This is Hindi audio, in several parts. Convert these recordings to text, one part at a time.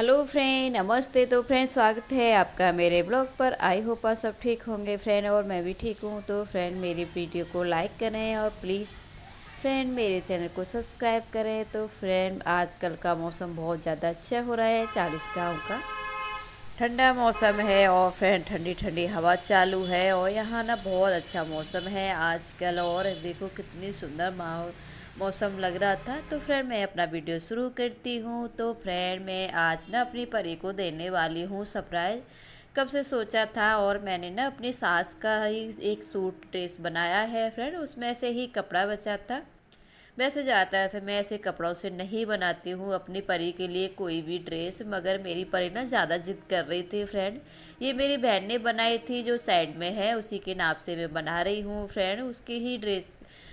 हेलो फ्रेंड, नमस्ते। तो फ्रेंड, स्वागत है आपका मेरे ब्लॉग पर। आई होप आप सब ठीक होंगे फ्रेंड, और मैं भी ठीक हूँ। तो फ्रेंड, मेरी वीडियो को लाइक करें और प्लीज़ फ्रेंड मेरे चैनल को सब्सक्राइब करें। तो फ्रेंड, आजकल का मौसम बहुत ज़्यादा अच्छा हो रहा है। 40 गाँव का ठंडा मौसम है और फ्रेंड ठंडी ठंडी हवा चालू है, और यहाँ ना बहुत अच्छा मौसम है आजकल। और देखो कितनी सुंदर मौसम लग रहा था। तो फ्रेंड, मैं अपना वीडियो शुरू करती हूँ। तो फ्रेंड, मैं आज ना अपनी परी को देने वाली हूँ सरप्राइज़। कब से सोचा था, और मैंने ना अपनी सास का ही एक सूट ड्रेस बनाया है फ्रेंड, उसमें से ही कपड़ा बचा था। वैसे जाता है, ऐसे मैं ऐसे कपड़ों से नहीं बनाती हूँ अपनी परी के लिए कोई भी ड्रेस, मगर मेरी परी ना ज़्यादा जिद कर रही थी फ्रेंड। ये मेरी बहन ने बनाई थी, जो साइड में है उसी के नाप से मैं बना रही हूँ फ्रेंड। उसकी ही ड्रेस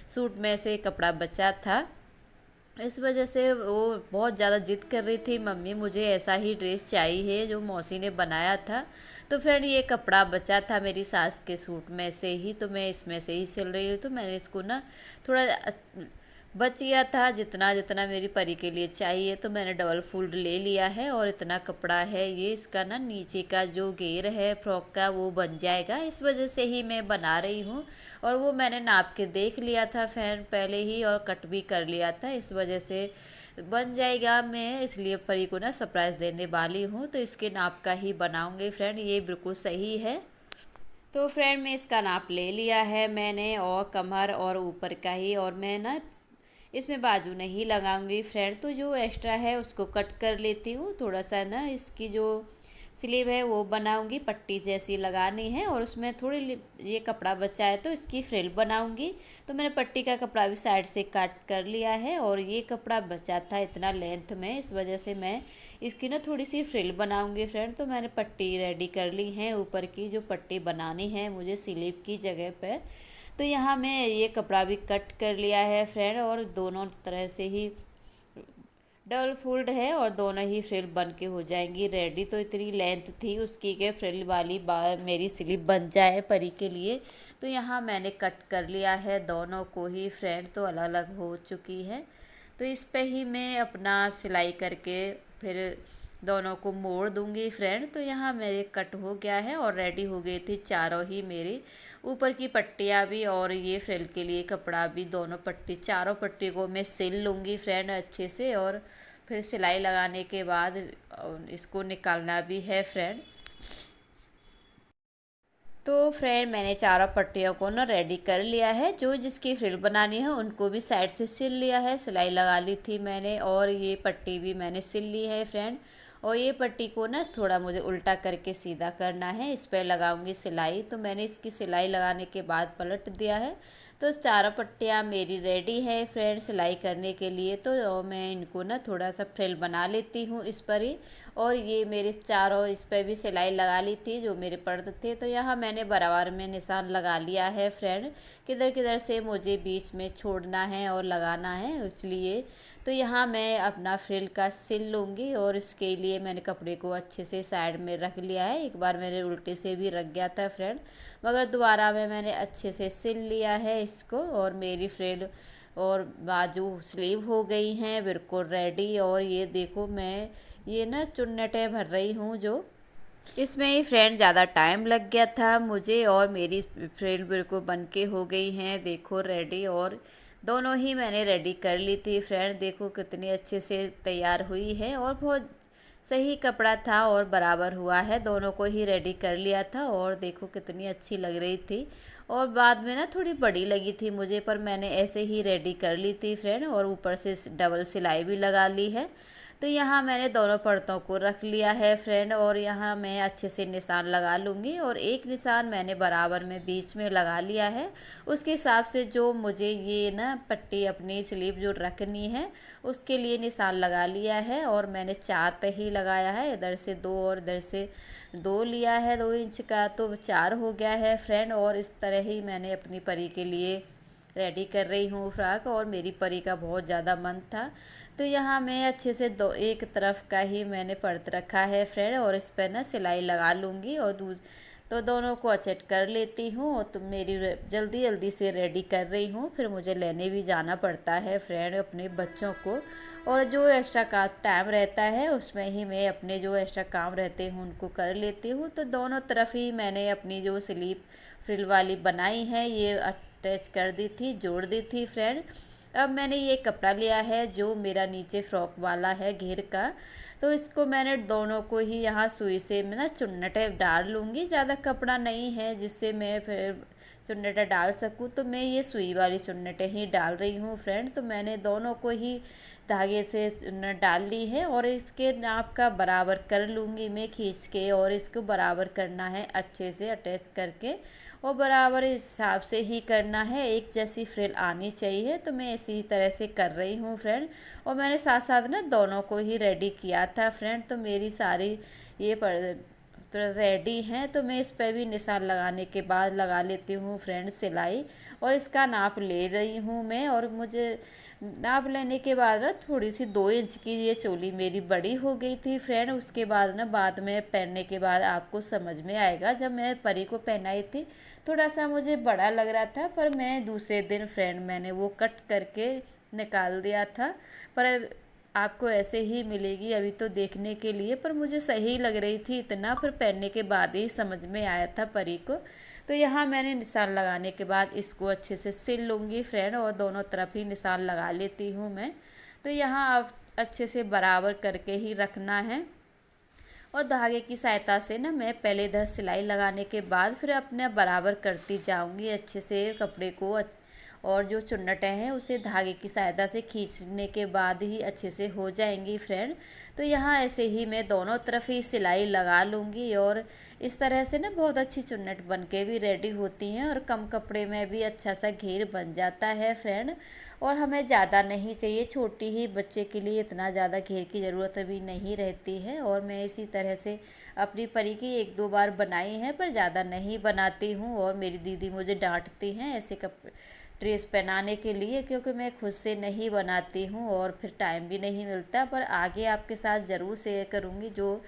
सूट में से कपड़ा बचा था, इस वजह से वो बहुत ज़्यादा जिद कर रही थी, मम्मी मुझे ऐसा ही ड्रेस चाहिए जो मौसी ने बनाया था। तो फ्रेंड, ये कपड़ा बचा था मेरी सास के सूट में से ही, तो मैं इसमें से ही सिल रही हूँ। तो मैंने इसको ना थोड़ा बच गया था जितना जितना मेरी परी के लिए चाहिए, तो मैंने डबल फोल्ड ले लिया है। और इतना कपड़ा है ये, इसका ना नीचे का जो घेर है फ्रॉक का वो बन जाएगा, इस वजह से ही मैं बना रही हूँ। और वो मैंने नाप के देख लिया था फ्रेंड पहले ही, और कट भी कर लिया था, इस वजह से बन जाएगा। मैं इसलिए परी को ना सरप्राइज़ देने वाली हूँ, तो इसके नाप का ही बनाऊँगी फ्रेंड, ये बिल्कुल सही है। तो फ्रेंड, मैं इसका नाप ले लिया है मैंने, और कमर और ऊपर का ही, और मैं ना इसमें बाजू नहीं लगाऊंगी फ्रेंड। तो जो एक्स्ट्रा है उसको कट कर लेती हूँ, थोड़ा सा ना इसकी जो स्लीव है वो बनाऊंगी, पट्टी जैसी लगानी है, और उसमें थोड़ी ये कपड़ा बचा है तो इसकी फ्रिल बनाऊंगी। तो मैंने पट्टी का कपड़ा भी साइड से काट कर लिया है, और ये कपड़ा बचा था इतना लेंथ में, इस वजह से मैं इसकी ना थोड़ी सी फ्रिल बनाऊंगी फ्रेंड। तो मैंने पट्टी रेडी कर ली है, ऊपर की जो पट्टी बनानी है मुझे स्लीव की जगह पे। तो यहाँ मैं ये कपड़ा भी कट कर लिया है फ्रेंड, और दोनों तरह से ही डबल फोल्ड है, और दोनों ही फ्रिल बन के हो जाएंगी रेडी। तो इतनी लेंथ थी उसकी के फ्रिल वाली मेरी स्लीव बन जाए परी के लिए। तो यहाँ मैंने कट कर लिया है दोनों को ही फ्रेंड, तो अलग अलग हो चुकी है। तो इस पे ही मैं अपना सिलाई करके फिर दोनों को मोड़ दूंगी फ्रेंड। तो यहाँ मेरे कट हो गया है, और रेडी हो गई थी चारों ही मेरी ऊपर की पट्टियाँ भी और ये फ्रिल के लिए कपड़ा भी, दोनों पट्टी चारों पट्टी को मैं सिल लूँगी फ्रेंड अच्छे से। और फिर सिलाई लगाने के बाद इसको निकालना भी है फ्रेंड। तो फ्रेंड, मैंने चारों पट्टियों को ना रेडी कर लिया है, जो जिसकी फ्रिल बनानी है उनको भी साइड से सिल लिया है, सिलाई लगा ली थी मैंने, और ये पट्टी भी मैंने सिल ली है फ्रेंड। और ये पट्टी को ना थोड़ा मुझे उल्टा करके सीधा करना है, इस पर लगाऊंगी सिलाई। तो मैंने इसकी सिलाई लगाने के बाद पलट दिया है। तो चारों पट्टियाँ मेरी रेडी है फ्रेंड सिलाई करने के लिए। तो मैं इनको ना थोड़ा सा फ्रिल बना लेती हूँ इस पर ही। और ये मेरे चारों इस पर भी सिलाई लगा ली थी जो मेरे पर्द थे। तो यहाँ मैंने बराबर में निशान लगा लिया है फ्रेंड, किधर किधर से मुझे बीच में छोड़ना है और लगाना है, इसलिए। तो यहाँ मैं अपना फ्रिल का सिल लूँगी, और इसके लिए मैंने कपड़े को अच्छे से साइड में रख लिया है। एक बार मेरे उल्टे से भी रख गया था फ्रेंड, मगर दोबारा में मैंने अच्छे से सिल लिया है इसको। और मेरी फ्रिल और बाजू स्लीव हो गई हैं बिल्कुल रेडी। और ये देखो, मैं ये ना चुन्नटें भर रही हूँ, जो इसमें ही फ्रेंड ज़्यादा टाइम लग गया था मुझे, और मेरी फ्रेंड बिल्कुल बन के हो गई हैं देखो रेडी। और दोनों ही मैंने रेडी कर ली थी फ्रेंड, देखो कितनी अच्छे से तैयार हुई है, और बहुत सही कपड़ा था और बराबर हुआ है, दोनों को ही रेडी कर लिया था। और देखो कितनी अच्छी लग रही थी, और बाद में ना थोड़ी बड़ी लगी थी मुझे, पर मैंने ऐसे ही रेडी कर ली थी फ्रेंड, और ऊपर से डबल सिलाई भी लगा ली है। तो यहाँ मैंने दोनों परतों को रख लिया है फ्रेंड, और यहाँ मैं अच्छे से निशान लगा लूँगी। और एक निशान मैंने बराबर में बीच में लगा लिया है, उसके हिसाब से जो मुझे ये ना पट्टी अपनी स्लीव जो रखनी है उसके लिए निशान लगा लिया है। और मैंने 4 पे ही लगाया है, इधर से 2 और इधर से 2 लिया है 2 इंच का, तो 4 हो गया है फ्रेंड। और इस तरह ही मैंने अपनी परी के लिए रेडी कर रही हूँ फ्रॉक, और मेरी परी का बहुत ज़्यादा मन था। तो यहाँ मैं अच्छे से एक तरफ का ही मैंने पर्द रखा है फ्रेंड, और इस पर ना सिलाई लगा लूँगी, और तो दोनों को अचेट कर लेती हूँ। तो मेरी जल्दी जल्दी से रेडी कर रही हूँ, फिर मुझे लेने भी जाना पड़ता है फ्रेंड अपने बच्चों को। और जो एक्स्ट्रा का टाइम रहता है उसमें ही मैं अपने जो एक्स्ट्रा काम रहते हैं उनको कर लेती हूँ। तो दोनों तरफ ही मैंने अपनी जो स्लीप फ्रिल वाली बनाई है ये अटैच कर दी थी, जोड़ दी थी फ्रेंड। अब मैंने ये कपड़ा लिया है जो मेरा नीचे फ्रॉक वाला है घेर का, तो इसको मैंने दोनों को ही यहाँ सुई से मैं ना चुन्नटे डाल लूँगी। ज़्यादा कपड़ा नहीं है जिससे मैं फिर चुन्नटे डाल सकूँ, तो मैं ये सुई वाली चुन्नटे ही डाल रही हूँ फ्रेंड। तो मैंने दोनों को ही धागे से चुन्नट डाल ली है और इसके नाप का बराबर कर लूँगी मैं खींच के, और इसको बराबर करना है अच्छे से अटैच करके, और बराबर हिसाब से ही करना है, एक जैसी फ्रिल आनी चाहिए। तो मैं इसी तरह से कर रही हूँ फ्रेंड। और मैंने साथ साथ ना दोनों को ही रेडी किया था फ्रेंड। तो मेरी सारी ये तो रेडी हैं। तो मैं इस पर भी निशान लगाने के बाद लगा लेती हूँ फ्रेंड सिलाई, और इसका नाप ले रही हूँ मैं। और मुझे नाप लेने के बाद ना थोड़ी सी 2 इंच की ये चोली मेरी बड़ी हो गई थी फ्रेंड। उसके बाद ना बाद में पहनने के बाद आपको समझ में आएगा, जब मैं परी को पहनाई थी थोड़ा सा मुझे बड़ा लग रहा था, पर मैं दूसरे दिन फ्रेंड मैंने वो कट करके निकाल दिया था। पर आपको ऐसे ही मिलेगी अभी तो देखने के लिए, पर मुझे सही लग रही थी इतना, फिर पहनने के बाद ही समझ में आया था परी को। तो यहाँ मैंने निशान लगाने के बाद इसको अच्छे से सिल लूँगी फ्रेंड, और दोनों तरफ ही निशान लगा लेती हूँ मैं। तो यहाँ आप अच्छे से बराबर करके ही रखना है, और धागे की सहायता से ना मैं पहले इधर सिलाई लगाने के बाद फिर अपने बराबर करती जाऊँगी अच्छे से कपड़े को। और जो चुन्नटें हैं उसे धागे की सहायता से खींचने के बाद ही अच्छे से हो जाएंगी फ्रेंड। तो यहाँ ऐसे ही मैं दोनों तरफ ही सिलाई लगा लूँगी, और इस तरह से ना बहुत अच्छी चुन्नट बन के भी रेडी होती हैं, और कम कपड़े में भी अच्छा सा घेर बन जाता है फ्रेंड। और हमें ज़्यादा नहीं चाहिए, छोटी ही बच्चे के लिए इतना ज़्यादा घेर की ज़रूरत भी नहीं रहती है। और मैं इसी तरह से अपनी परी की 1-2 बार बनाई है, पर ज़्यादा नहीं बनाती हूँ। और मेरी दीदी मुझे डांटती हैं ऐसे ड्रेस पहनाने के लिए, क्योंकि मैं खुद से नहीं बनाती हूँ और फिर टाइम भी नहीं मिलता। पर आगे आपके साथ ज़रूर शेयर करूँगी जो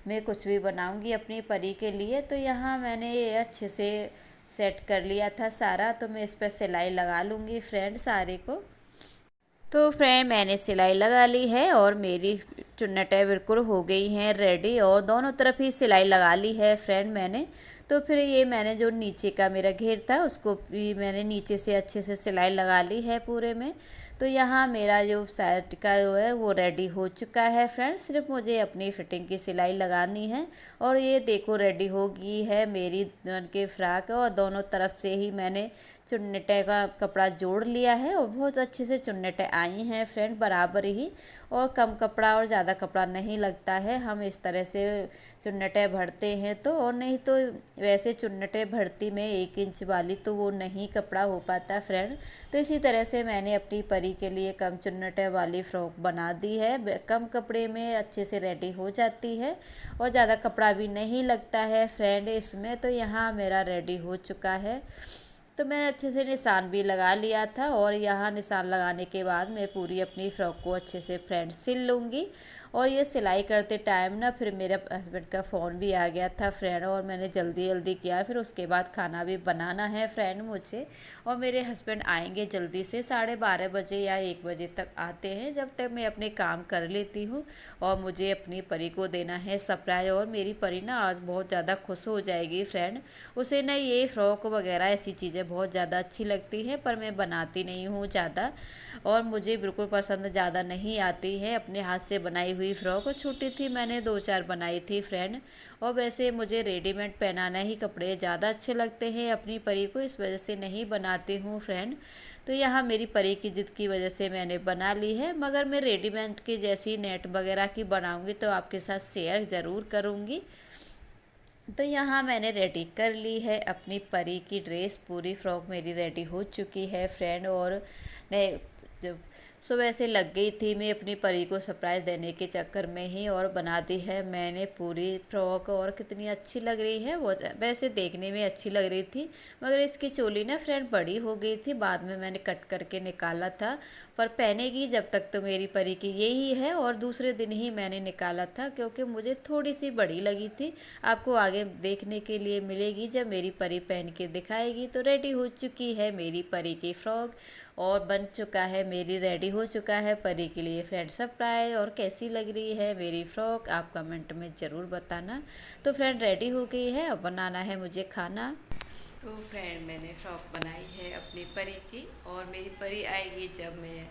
मैं कुछ भी बनाऊँगी अपनी परी के लिए। तो यहाँ मैंने ये अच्छे से सेट कर लिया था सारा, तो मैं इस पर सिलाई लगा लूँगी फ्रेंड सारे को। तो फ्रेंड मैंने सिलाई लगा ली है और मेरी चुन्नटें बिल्कुल हो गई हैं रेडी, और दोनों तरफ ही सिलाई लगा ली है फ्रेंड मैंने। तो फिर ये मैंने जो नीचे का मेरा घेर था उसको भी मैंने नीचे से अच्छे से सिलाई लगा ली है पूरे में। तो यहाँ मेरा जो साइड का जो है वो रेडी हो चुका है फ्रेंड, सिर्फ मुझे अपनी फिटिंग की सिलाई लगानी है। और ये देखो रेडी हो गई है मेरी दुल्हन के फ्रॉक, और दोनों तरफ से ही मैंने चुन्नटे का कपड़ा जोड़ लिया है, और बहुत अच्छे से चुन्नटें आई हैं फ्रेंड बराबर ही। और कम कपड़ा और ज़्यादा कपड़ा नहीं लगता है, हम इस तरह से चुन्नटें भरते हैं तो। और नहीं तो वैसे चुन्नटें भरती में 1 इंच वाली तो वो नहीं कपड़ा हो पाता फ्रेंड। तो इसी तरह से मैंने अपनी परी के लिए कम चुन्नटें वाली फ़्रॉक बना दी है, कम कपड़े में अच्छे से रेडी हो जाती है, और ज़्यादा कपड़ा भी नहीं लगता है फ्रेंड इसमें। तो यहाँ मेरा रेडी हो चुका है। तो मैंने अच्छे से निशान भी लगा लिया था, और यहाँ निशान लगाने के बाद मैं पूरी अपनी फ़्रॉक को अच्छे से फ्रेंड सिल लूँगी। और ये सिलाई करते टाइम ना फिर मेरे हस्बैंड का फ़ोन भी आ गया था फ्रेंड, और मैंने जल्दी जल्दी किया। फिर उसके बाद खाना भी बनाना है फ्रेंड मुझे, और मेरे हस्बैंड आएंगे जल्दी से 12:30 बजे या 1 बजे तक आते हैं। जब तक मैं अपने काम कर लेती हूँ, और मुझे अपनी परी को देना है सरप्राइज। और मेरी परी ना आज बहुत ज़्यादा खुश हो जाएगी फ्रेंड, उसे ना ये फ़्रॉक वगैरह ऐसी चीज़ें बहुत ज़्यादा अच्छी लगती हैं, पर मैं बनाती नहीं हूँ ज़्यादा, और मुझे बिल्कुल पसंद ज़्यादा नहीं आती है अपने हाथ से बनाई हुई फ़्रॉक। छोटी थी मैंने 2-4 बनाई थी फ्रेंड, और वैसे मुझे रेडीमेड पहनाना ही कपड़े ज़्यादा अच्छे लगते हैं अपनी परी को, इस वजह से नहीं बनाती हूँ फ्रेंड। तो यहाँ मेरी परी की ज़िद की वजह से मैंने बना ली है, मगर मैं रेडीमेड की जैसी नेट वगैरह की बनाऊँगी तो आपके साथ शेयर ज़रूर करूँगी। तो यहाँ मैंने रेडी कर ली है अपनी परी की ड्रेस, पूरी फ़्रॉक मेरी रेडी हो चुकी है फ्रेंड। और ने जब सुबह से लग गई थी मैं अपनी परी को सरप्राइज़ देने के चक्कर में ही, और बना दी है मैंने पूरी फ्रॉक। और कितनी अच्छी लग रही है वो, वैसे देखने में अच्छी लग रही थी, मगर इसकी चोली ना फ्रेंड बड़ी हो गई थी। बाद में मैंने कट करके निकाला था, पर पहनेगी जब तक तो मेरी परी की यही है, और दूसरे दिन ही मैंने निकाला था क्योंकि मुझे थोड़ी सी बड़ी लगी थी। आपको आगे देखने के लिए मिलेगी जब मेरी परी पहन के दिखाएगी। तो रेडी हो चुकी है मेरी परी की फ्रॉक, और बन चुका है मेरी, रेडी हो चुका है परी के लिए फ्रेंड सरप्राइज। और कैसी लग रही है मेरी फ्रॉक आप कमेंट में ज़रूर बताना। तो फ्रेंड रेडी हो गई है, अब बनाना है मुझे खाना। तो फ्रेंड मैंने फ़्रॉक बनाई है अपनी परी की, और मेरी परी आएगी जब मैं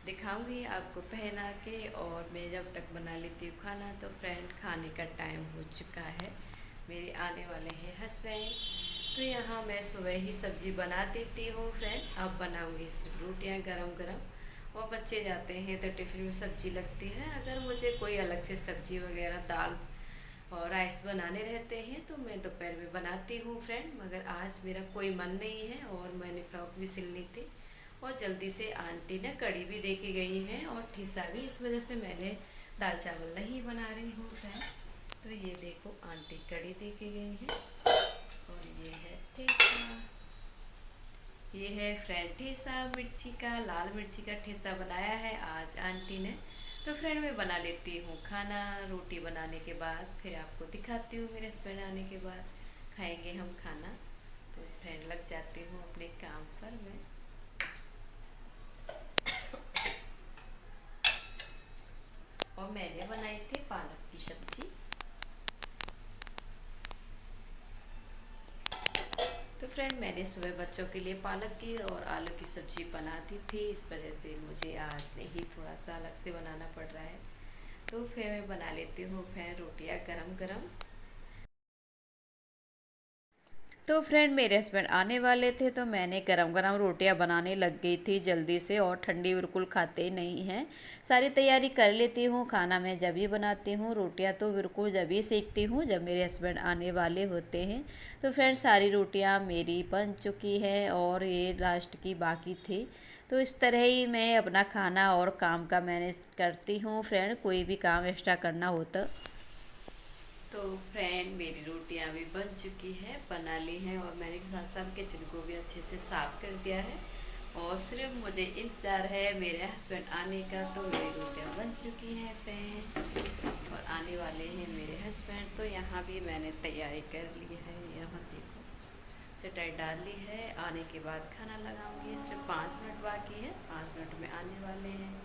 दिखाऊंगी आपको पहना के। और मैं जब तक बना लेती हूँ खाना। तो फ्रेंड खाने का टाइम हो चुका है, मेरे आने वाले हैं हस्बैंड। तो यहाँ मैं सुबह ही सब्ज़ी बना देती हूँ फ्रेंड। अब बनाऊँगी सिर्फ रोटियाँ गरम गरम, और बच्चे जाते हैं तो टिफ़िन में सब्ज़ी लगती है। अगर मुझे कोई अलग से सब्ज़ी वगैरह दाल और राइस बनाने रहते हैं तो मैं दोपहर में बनाती हूँ फ्रेंड। मगर आज मेरा कोई मन नहीं है, और मैंने फ्रॉक भी सिलनी थी, और जल्दी से आंटी ने कड़ी भी दे के गई है और ठिसा भी, इस वजह से मैंने दाल चावल नहीं बना रही हूँ फ्रेंड। तो ये देखो आंटी कड़ी दे के गई है, और ये है ठेसा। ये है फ्रेंड ठेसा मिर्ची का, लाल मिर्ची का ठेसा बनाया है आज आंटी ने। तो फ्रेंड मैं बना लेती हूँ खाना, रोटी बनाने के बाद फिर आपको दिखाती हूँ मेरे हस्बैंड आने के बाद खाएंगे हम खाना। तो फ्रेंड लग जाती हूँ अपने काम पर मैं। और मैंने बनाई थी पालक की सब्जी। तो फ्रेंड मैंने सुबह बच्चों के लिए पालक की और आलू की सब्ज़ी बना दी थी, इस वजह से मुझे आज नहीं थोड़ा सा अलग से बनाना पड़ रहा है। तो फिर मैं बना लेती हूँ फिर रोटियाँ गरम गरम। तो फ्रेंड मेरे हस्बैंड आने वाले थे, तो मैंने गरम गरम रोटियां बनाने लग गई थी जल्दी से, और ठंडी बिल्कुल खाते नहीं हैं। सारी तैयारी कर लेती हूँ, खाना मैं जब ही बनाती हूँ, रोटियां तो बिल्कुल जब ही सेकती हूँ जब मेरे हस्बैंड आने वाले होते हैं। तो फ्रेंड सारी रोटियां मेरी बन चुकी है, और ये लास्ट की बाकी थी। तो इस तरह ही मैं अपना खाना और काम का मैनेज करती हूँ फ्रेंड, कोई भी काम एक्स्ट्रा करना होता। तो फ्रेंड मेरी रोटियां भी बन चुकी है, बना ली हैं, और मैंने साथ साथ किचन को भी अच्छे से साफ़ कर दिया है। और सिर्फ मुझे इंतज़ार है मेरे हस्बैंड आने का। तो मेरी रोटियां बन चुकी हैं फ्रेंड, और आने वाले हैं मेरे हस्बैंड। तो यहाँ भी मैंने तैयारी कर ली है, यहाँ देखो चटाई डाल ली है। आने के बाद खाना लगाऊंगी, सिर्फ 5 मिनट बाकी है, 5 मिनट में आने वाले हैं।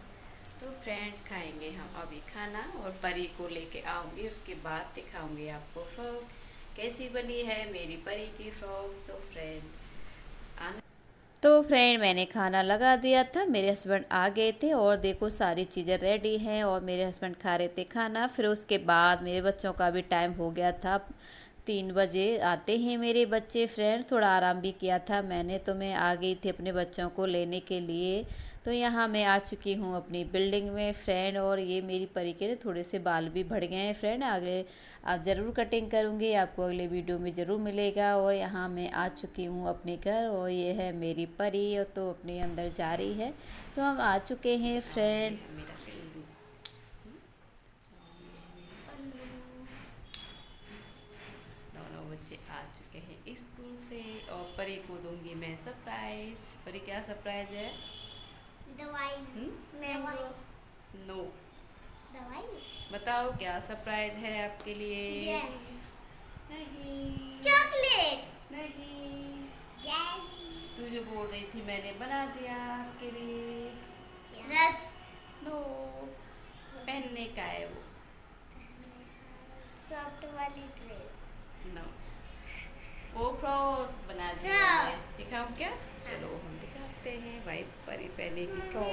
तो फ्रेंड खाएंगे हम अभी खाना, और परी को लेके आऊँगी, उसके बाद दिखाऊंगी आपको फ्रॉक कैसी बनी है मेरी परी की फ्रॉक। तो फ्रेंड मैंने खाना लगा दिया था, मेरे हस्बैंड आ गए थे, और देखो सारी चीज़ें रेडी हैं, और मेरे हस्बैंड खा रहे थे खाना। फिर उसके बाद मेरे बच्चों का भी टाइम हो गया था, 3 बजे आते हैं मेरे बच्चे फ्रेंड। थोड़ा आराम भी किया था मैंने, तो मैं आ गई थी अपने बच्चों को लेने के लिए। तो यहाँ मैं आ चुकी हूँ अपनी बिल्डिंग में फ्रेंड, और ये मेरी परी के थोड़े से बाल भी बढ़ गए हैं फ्रेंड, आगे आप ज़रूर कटिंग करूँगी, आपको अगले वीडियो में ज़रूर मिलेगा। और यहाँ मैं आ चुकी हूँ अपने घर, और ये है मेरी परी, और तो अपने अंदर जा रही है। तो हम आ चुके हैं फ्रेंड। दोनों बच्चे आ चुके हैं स्कूल से, और परी को दूंगी मैं सरप्राइज। परी क्या सरप्राइज है? दवाई। मैंगो। नो। दवाई। बताओ क्या सरप्राइज है आपके लिए? जैम। नहीं। चॉकलेट। नहीं। जैम। तू जो बोल रही थी मैंने बना दिया आपके लिए। रस। नो। पहनने का है वो। सॉफ्ट वाली ड्रेस। नो। वो फ्रॉक बना दिया मैंने, दिखाऊं क्या? चलो हम दिखाते हैं भाई परी पहने की फ्रॉक।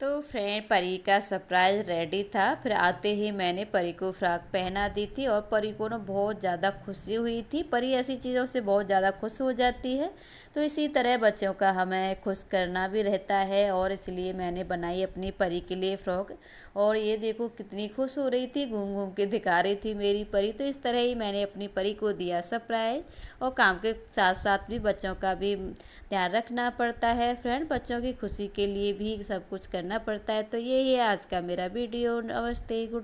तो फ्रेंड परी का सरप्राइज रेडी था। फिर आते ही मैंने परी को फ्रॉक पहना दी थी और परी को ना बहुत ज़्यादा खुशी हुई थी। परी ऐसी चीज़ों से बहुत ज़्यादा खुश हो जाती है, तो इसी तरह बच्चों का हमें खुश करना भी रहता है और इसलिए मैंने बनाई अपनी परी के लिए फ़्रॉक। और ये देखो कितनी खुश हो रही थी, घूम घूम के दिखा रही थी मेरी परी। तो इस तरह ही मैंने अपनी परी को दिया सरप्राइज। और काम के साथ साथ भी बच्चों का भी ध्यान रखना पड़ता है फ्रेंड, बच्चों की खुशी के लिए भी सब कुछ करना पड़ता है। तो यही है आज का मेरा वीडियो। नमस्ते, गुड